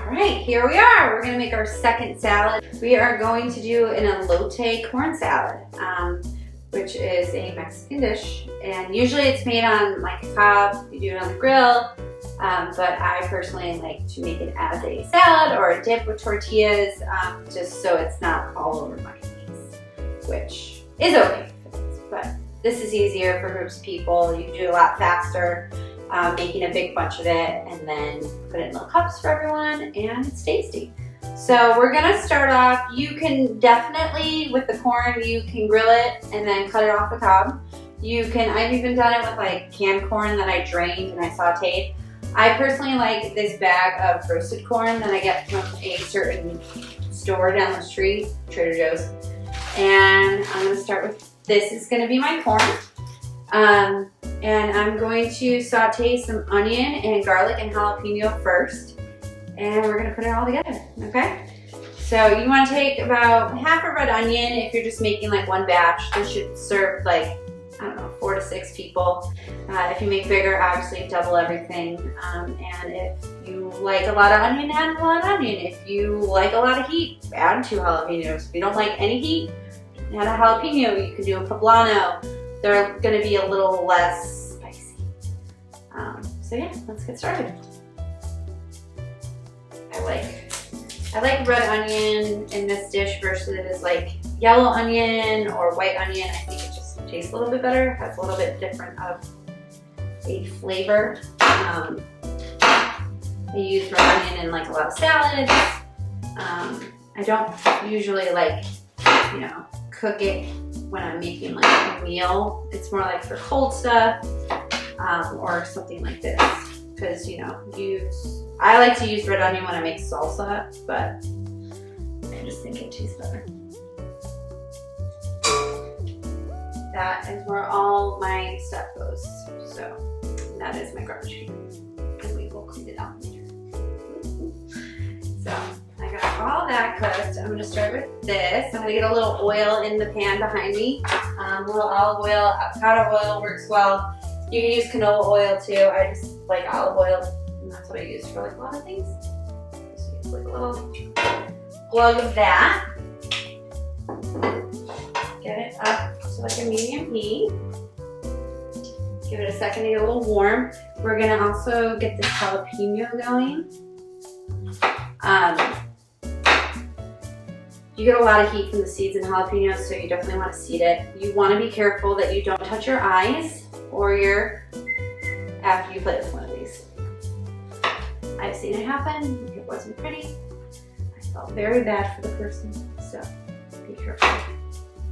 All right, here we are. We're gonna make our second salad. We are going to do an elote corn salad, which is a Mexican dish. And usually it's made on like a cob, you do it on the grill. But I personally like to make it as a salad or a dip with tortillas, just so it's not all over my face, which is okay. But this is easier for groups of people. You can do it a lot faster, making a big bunch of it and then put it in little cups for everyone, and it's tasty. So we're gonna start off, you can definitely, with the corn, you can grill it and then cut it off the cob. I've even done it with like canned corn that I drained and I sauteed. I personally like this bag of roasted corn that I get from a certain store down the street, Trader Joe's. And I'm gonna start with, this is gonna be my corn. And I'm going to saute some onion and garlic and jalapeno first. And we're gonna put it all together, okay? So you wanna take about half a red onion if you're just making like one batch. This should serve like, I don't know, 4 to 6 people. If you make bigger, obviously double everything. And if you like a lot of onion, add a lot of onion. If you like a lot of heat, add 2 jalapenos. If you don't like any heat, add a jalapeno. You can do a poblano. They're gonna be a little less spicy. So yeah, let's get started. I like red onion in this dish versus like yellow onion or white onion. I think it just tastes a little bit better, has a little bit different of a flavor. I use red onion in like a lot of salads. I don't usually like, cook it when I'm making like a meal. It's more like for cold stuff or something like this. Because, I like to use red onion when I make salsa, but I just think it tastes better. That is where all my stuff goes. So that is my garbage can, and we will clean it out later. So I got all that cooked. I'm gonna start with this. I'm gonna get a little oil in the pan behind me. A little olive oil, avocado oil works well. You can use canola oil too. I just like olive oil, and that's what I use for like a lot of things. Just use like a little glug of that. Get it up to like a medium heat. Give it a second to get a little warm. We're gonna also get this jalapeno going. You get a lot of heat from the seeds in jalapenos, so you definitely want to seed it. You want to be careful that you don't touch your eyes or after you play with one of these. I've seen it happen. It wasn't pretty. I felt very bad for the person, so be careful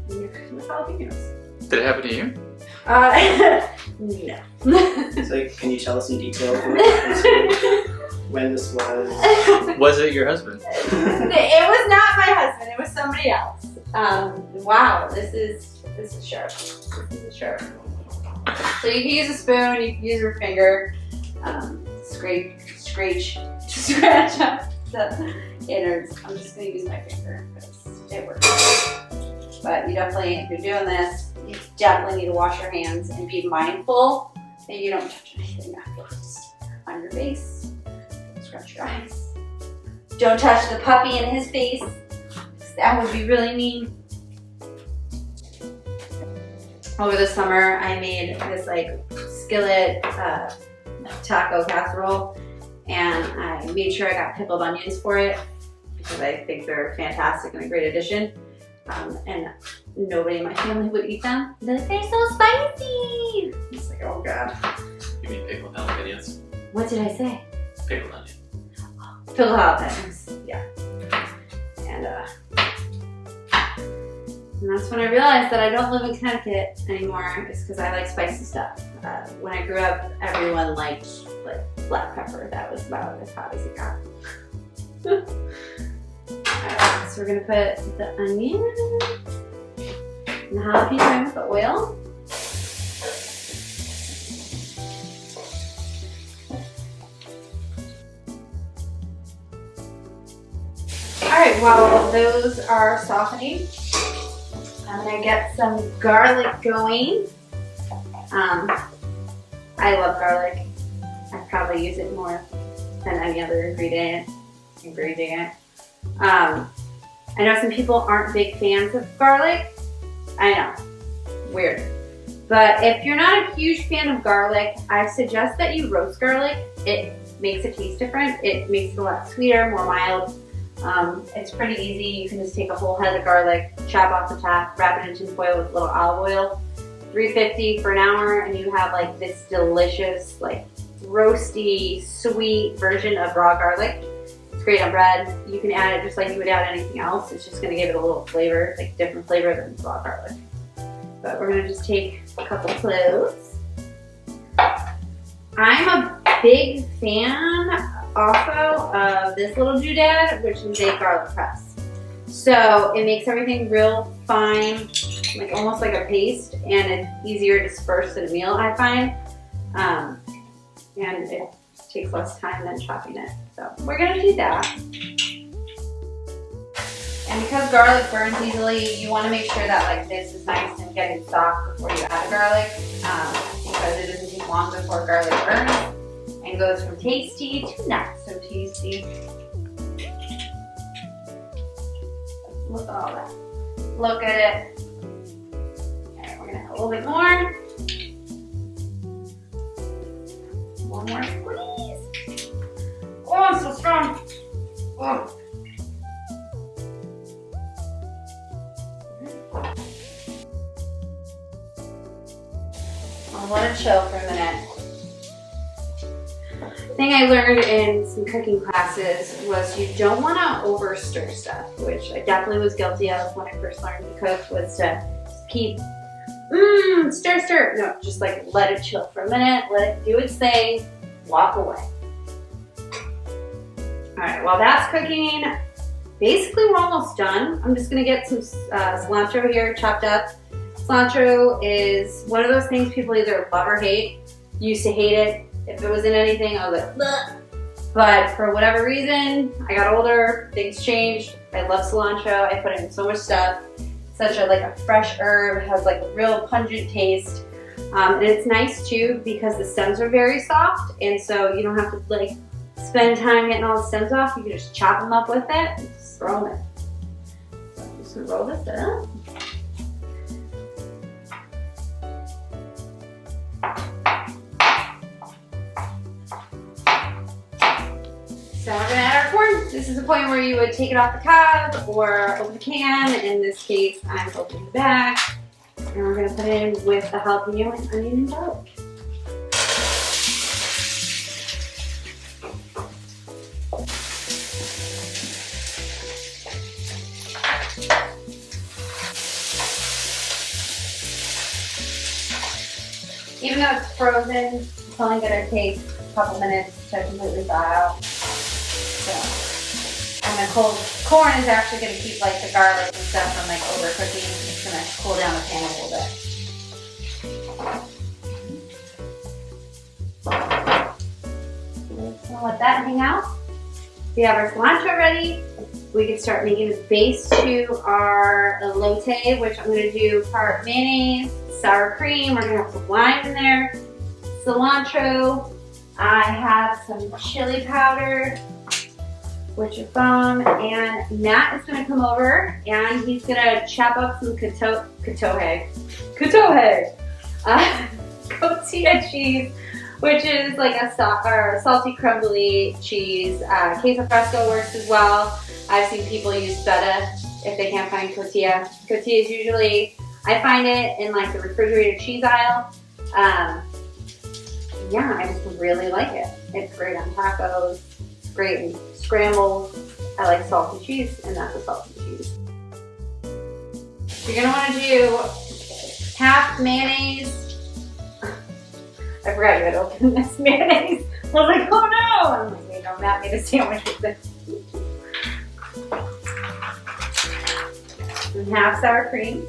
when you're cooking with jalapenos. Did it happen to you? No. So can you tell us in detail when this was? Was it your husband? It was not my husband. It was somebody else. Wow, this is sharp. This is sharp. So you can use a spoon. You can use your finger. Scratch up the innards. I'm just gonna use my finger because it works. But you definitely, if you're doing this, you definitely need to wash your hands and be mindful that you don't touch anything afterwards on your face. Scratch your eyes. Don't touch the puppy in his face. That would be really mean. Over the summer, I made this like skillet taco casserole, and I made sure I got pickled onions for it because I think they're fantastic and a great addition. And nobody in my family would eat them. They're like, they're so spicy. It's like, oh god. You mean pickled jalapenos? What did I say? Pickled onion. Pickled jalapenos, yeah. And that's when I realized that I don't live in Connecticut anymore, is because I like spicy stuff. When I grew up, everyone liked like black pepper. That was about as hot as it got. Alright, so we're gonna put the onion and the jalapeno in with the oil. Alright, while those are softening, I'm gonna get some garlic going. I love garlic. I probably use it more than any other ingredient. and braising it. I know some people aren't big fans of garlic. I know, weird. But if you're not a huge fan of garlic, I suggest that you roast garlic. It makes it taste different. It makes it a lot sweeter, more mild. It's pretty easy. You can just take a whole head of garlic, chop off the top, wrap it in tin foil with a little olive oil, 350 for an hour, and you have like this delicious, like roasty, sweet version of raw garlic. It's great on bread. You can add it just like you would add anything else. It's just gonna give it a little flavor, like different flavor than raw garlic. But we're gonna just take a couple cloves. I'm a big fan also of this little doodad, which is a garlic press. So it makes everything real fine, like almost like a paste, and it's easier to disperse in a meal, I find. And it takes less time than chopping it. So we're gonna do that. And because garlic burns easily, you wanna make sure that like this is nice and getting soft before you add the garlic, because it doesn't take long before garlic burns and goes from tasty to not so tasty. Look at all that. Look at it. Okay, we're gonna add a little bit more. One more squeeze. Oh, it's so strong. Oh. I'll let it chill for a minute. The thing I learned in some cooking classes was you don't want to over stir stuff, which I definitely was guilty of when I first learned to cook, was to just keep stir. No, just like let it chill for a minute, let it do its thing, walk away. All right, while that's cooking, basically we're almost done. I'm just gonna get some cilantro here chopped up. Cilantro is one of those things people either love or hate. Used to hate it. If it was in anything, I was like, bleh. But for whatever reason, I got older, things changed. I love cilantro. I put it in so much stuff. Such a fresh herb, has like a real pungent taste. And it's nice too because the stems are very soft, and so you don't have to like spend time getting all the stems off. You can just chop them up with it and just throw them in. So I'm just gonna roll this up. So we're gonna add our corn. This is the point where you would take it off the cob or open the can. In this case, I'm opening the bag. And we're gonna put it in with the jalapeno and onion and garlic. Even though it's frozen, it's only gonna take a couple minutes to completely thaw out. So, and the cold corn is actually going to keep like the garlic and stuff from like overcooking. It's going to cool down the pan a little bit. Just going to let that hang out. We have our cilantro ready. We can start making the base to our elote, which I'm going to do part mayonnaise, sour cream. We're going to have some lime in there, cilantro. I have some chili powder, which is bomb, and Matt is gonna come over and he's gonna chop up some cotija cheese, which is like a salty crumbly cheese. Queso fresco works as well. I've seen people use feta if they can't find cotija. Cotija is usually, I find it in like the refrigerated cheese aisle. Yeah, I just really like it. It's great on tacos, it's great in scrambles. I like salty cheese, and that's a salty cheese. You're gonna wanna do half mayonnaise. I forgot you had opened this mayonnaise. I was like, oh no! I'm like, wait, no, Matt made a sandwich with this. And half sour cream.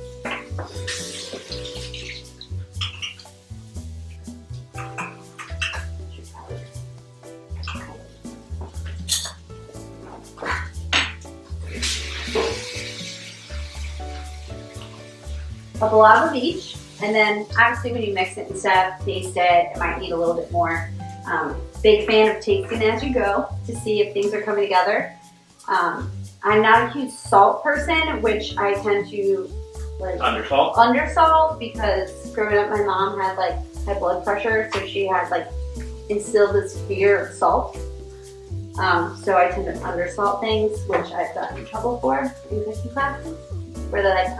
A blob of each, and then obviously when you mix it and stuff, taste it, it might need a little bit more. Big fan of tasting as you go to see if things are coming together. I'm not a huge salt person, which I tend to like undersalt because growing up my mom had like high blood pressure, so she had like instilled this fear of salt. So I tend to undersalt things, which I've gotten in trouble for in cooking classes, where they're like,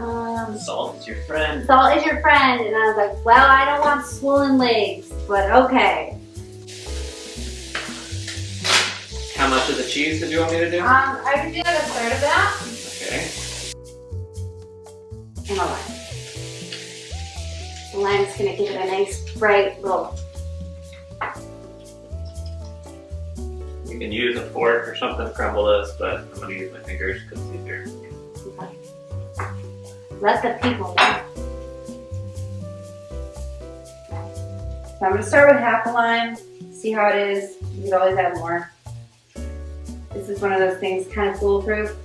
salt is your friend. Salt is your friend, and I was like, well, I don't want swollen legs, but okay. How much of the cheese did you want me to do? I would do like a third of that. Okay. And a lime. The lime's gonna give it a nice, bright little. You can use a fork or something to crumble this, but I'm gonna use my fingers because it's easier. Okay. Let the people know. So I'm gonna start with half a lime, see how it is. You can always add more. This is one of those things kind of foolproof.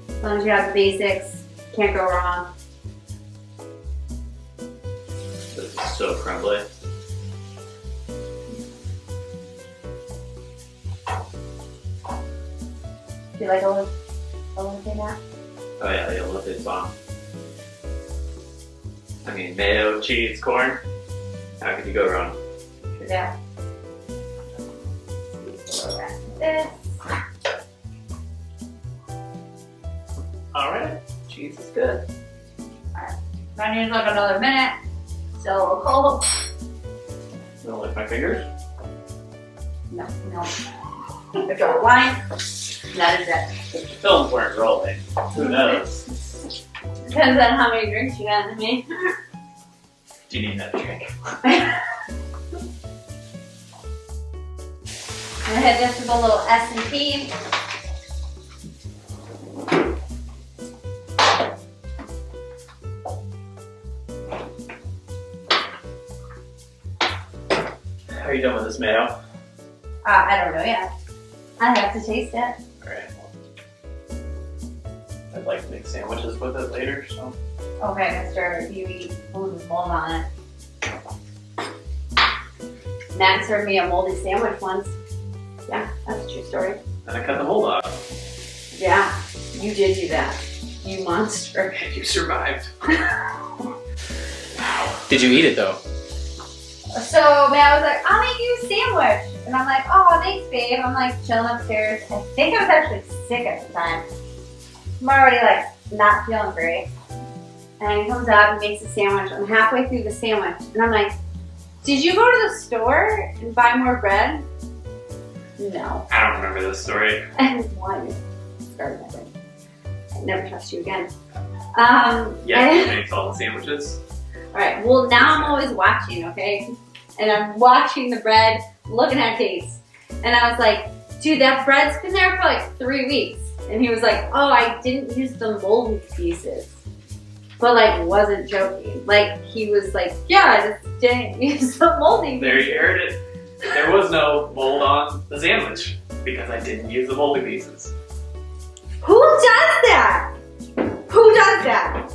As long as you have the basics, can't go wrong. This is so crumbly. Do you like Elote now? Oh yeah, the Elote bomb. I mean, mayo, cheese, corn. How could you go wrong? Yeah. This. Alright, cheese is good. Alright. I need like another minute. Still a little cold. Don't lick my fingers. No. I draw a line. That is it. If the films weren't rolling, who knows? Depends on how many drinks you got in me. Do you need that drink? I'm gonna hit this with a little S&P. Are you done with this mayo? I don't know yet. I have to taste it. Alright. I'd like to make sandwiches with it later, so. Okay, mister, you eat food with mold on it. Matt served me a moldy sandwich once. Yeah, that's a true story. And I cut the mold off. Yeah, you did do that. You monster. You survived. Wow. Did you eat it though? So Matt was like, I'll make you a sandwich. And I'm like, oh, thanks, babe. I'm like chilling upstairs. I think I was actually sick at the time. I'm already like not feeling great. And he comes up and makes a sandwich. I'm halfway through the sandwich. And I'm like, did you go to the store and buy more bread? No. I don't remember this story. Why? Started that way. I never trust you again. Yeah, you makes all the sandwiches. Alright, well now I'm always watching, okay? And I'm watching the bread, looking at taste. And I was like, dude, that bread's been there for like 3 weeks. And he was like, oh, I didn't use the moldy pieces. But like, wasn't joking. Like, he was like, yeah, I just didn't use the moldy pieces. There you heard it. There was no mold on the sandwich because I didn't use the moldy pieces. Who does that? Who does that?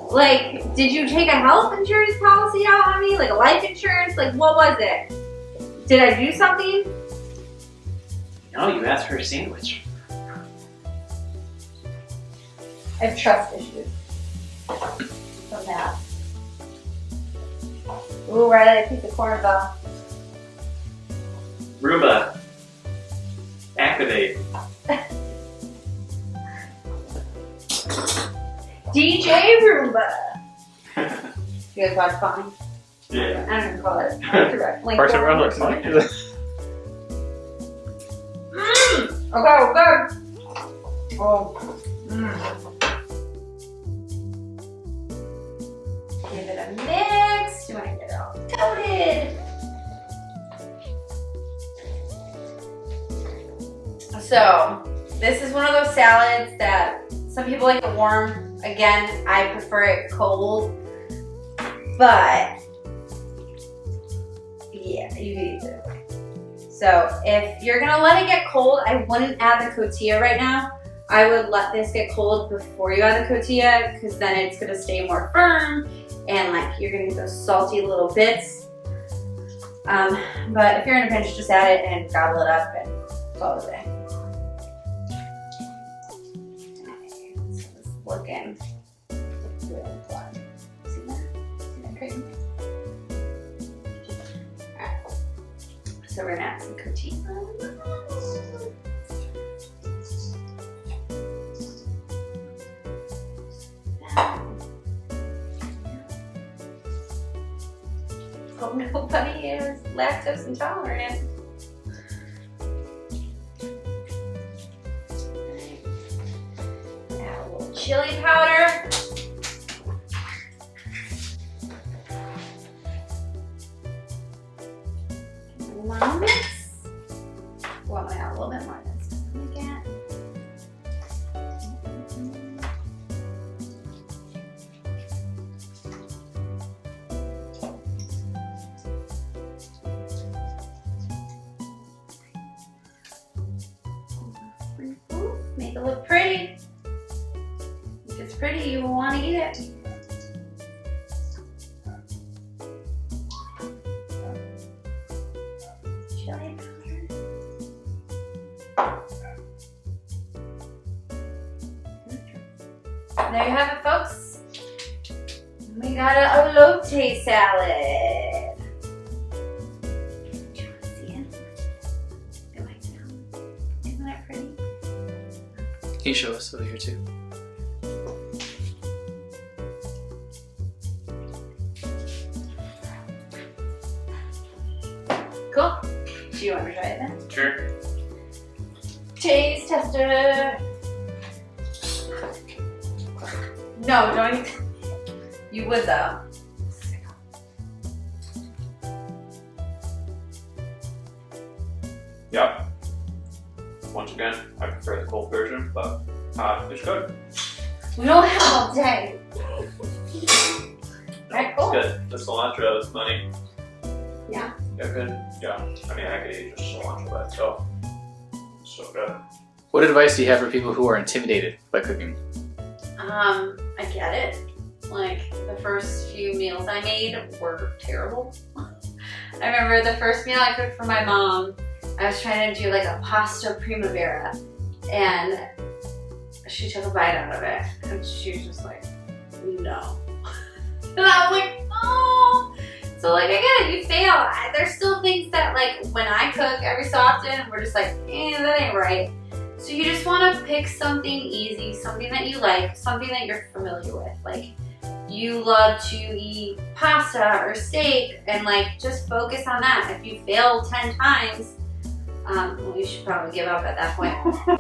Like, did you take a health insurance policy out on me? Like a life insurance? Like, what was it? Did I do something? No, you asked for a sandwich. I have trust issues from that. Ooh, where did I pick the corn go? Roomba. Activate. DJ Roomba. You guys watch Bonnie? Yeah. I don't even call it. Parks and Rec looks funny. Okay. Oh. Give it a mix. Do I get it all coated? So, this is one of those salads that some people like it warm. Again, I prefer it cold. But, yeah, you can eat it. So, if you're gonna let it get cold, I wouldn't add the cotija right now. I would let this get cold before you add the cotija, because then it's gonna stay more firm and like you're gonna get those salty little bits. But if you're in a pinch, just add it and gobble it up and call it a day. So we're gonna add some cotija. Hope nobody is lactose intolerant. Add a little chili powder. Long mix. Well, I got a little bit more than this. Look at. Make it look pretty. If it's pretty, you will want to eat it. Chili powder. There you have it, folks. We got an elote salad. Do you want to see it? I like that. Isn't that pretty? Can you show us over here too? Cool. Do you want to try it then? Sure. Taste tester. No, don't. You would though. Yep. Once again, I prefer the cold version, but it's good. We don't have all day. Alright, cool. It's good. The cilantro is money. Yeah. Yeah, good. Yeah. I mean, I could eat just cilantro by itself. So good. What advice do you have for people who are intimidated by cooking? I get it. Like, the first few meals I made were terrible. I remember the first meal I cooked for my mom, I was trying to do like a pasta primavera, and she took a bite out of it, and she was just like, no. And I was like, oh. So like, I get it, you fail. There's still things that like, when I cook every so often, we're just like, that ain't right. So you just want to pick something easy, something that you like, something that you're familiar with. Like, you love to eat pasta or steak, and like, just focus on that. If you fail 10 times, well, you should probably give up at that point.